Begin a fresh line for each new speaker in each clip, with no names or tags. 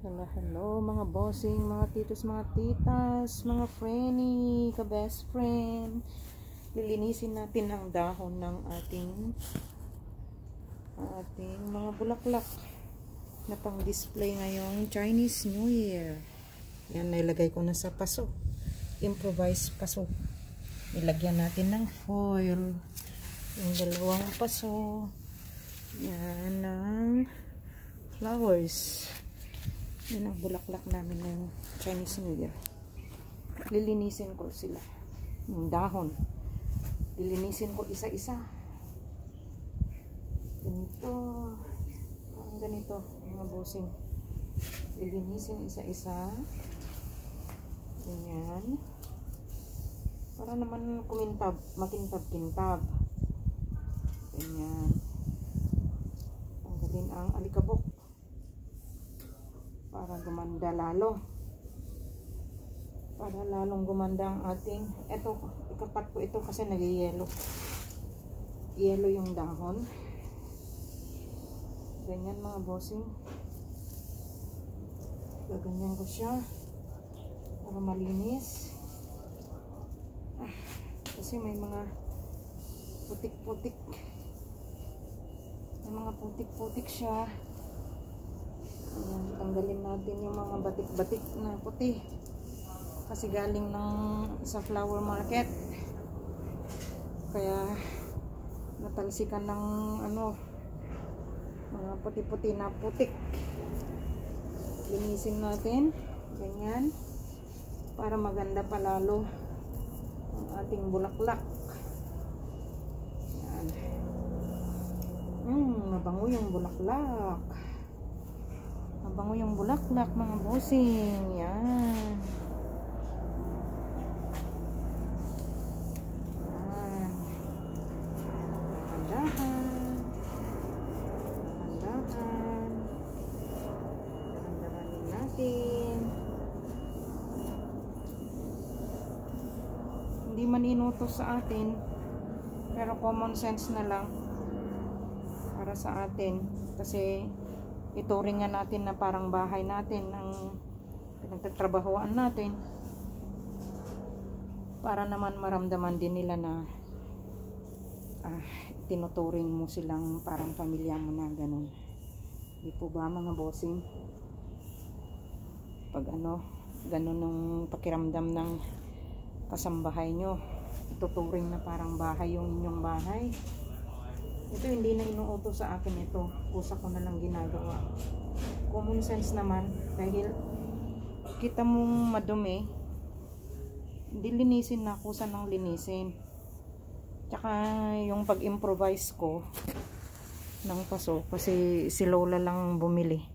Hello, hello mga bossing, mga titos, mga titas, mga frenny, ka-best friend. Lilinisin natin ang dahon ng ating mga bulaklak na pang display ngayong Chinese New Year. Yan, nailagay ko na sa paso. Improvise paso. Ilagyan natin ng foil. Yung dalawang paso. Yan ng flowers. Yan ang bulaklak namin ng Chinese New Year. Lilinisin ko sila. Yung dahon. Lilinisin ko isa-isa. Ganito. Parang ganito, mga bossing. Lilinisin isa-isa. Ganyan. Para naman kumintab, makintab-kintab. Ganyan. Tanggalin ang alikabok. Para gumanda lalo. Para lalong gumanda ang ating, eto, ikapat ko ito kasi nag-yellow. Yellow yung dahon. Ganyan mga bossing. Gaganyan ko siya. Para malinis. Kasi may mga putik-putik. May mga putik-putik siya. Ayan, tanggalin natin yung mga batik-batik na puti kasi galing ng sa flower market, kaya natalsikan ng mga puti-puti na putik. Linisin natin ganyan para maganda pa lalo ang ating bulaklak. Ayan. Mabango yung bulaklak. Mabango yung bulaklak mga bossing. Yan. Yan. Dahan-dahan. Dahan-dahan. Dahan-dahanin natin. Hindi man inutos sa atin, pero common sense na lang para sa atin, kasi ituring nga natin na parang bahay natin ang pinagtatrabahoan natin, para naman maramdaman din nila na tinuturing mo silang parang pamilya mo na ganun. Di po ba mga bossing? Pag ganun nung pakiramdam ng kasambahay nyo, ituturing na parang bahay yung inyong bahay. Ito hindi na inuutos sa akin ito. Kusa ko na lang ginagawa. Common sense naman. Dahil kita mong madumi, hindi linisin na. Kusa nang linisin. Tsaka yung pag-improvise ko ng paso. Kasi si Lola lang bumili.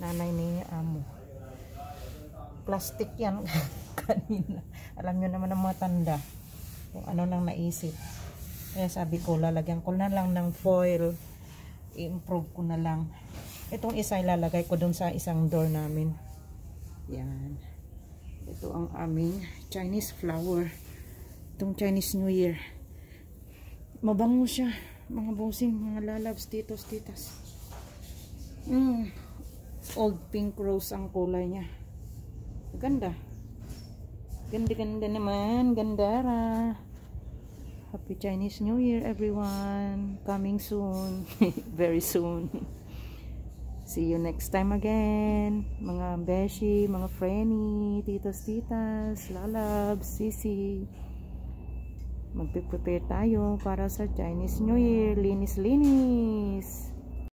Nanay ni Amo. Plastic yan. Kanina. Alam nyo naman ang mga tanda. Kung ano nang naisip. Kaya sabi ko, lalagyan ko na lang ng foil. I-improve ko na lang. Itong isa ilalagay ko dun sa isang door namin. Yan. Ito ang aming Chinese flower. Itong Chinese New Year. Mabango siya. Mga bossing, mga lalabs, titos, titas. Old pink rose ang kulay niya. Ganda. Ganda-ganda naman. Gandara. Happy Chinese New Year everyone. Coming soon. Very soon. See you next time again. Mga beshi, mga frenny, titos, titas, lalabs, sisi. Magpe-prepare tayo para sa Chinese New Year. Linis-linis.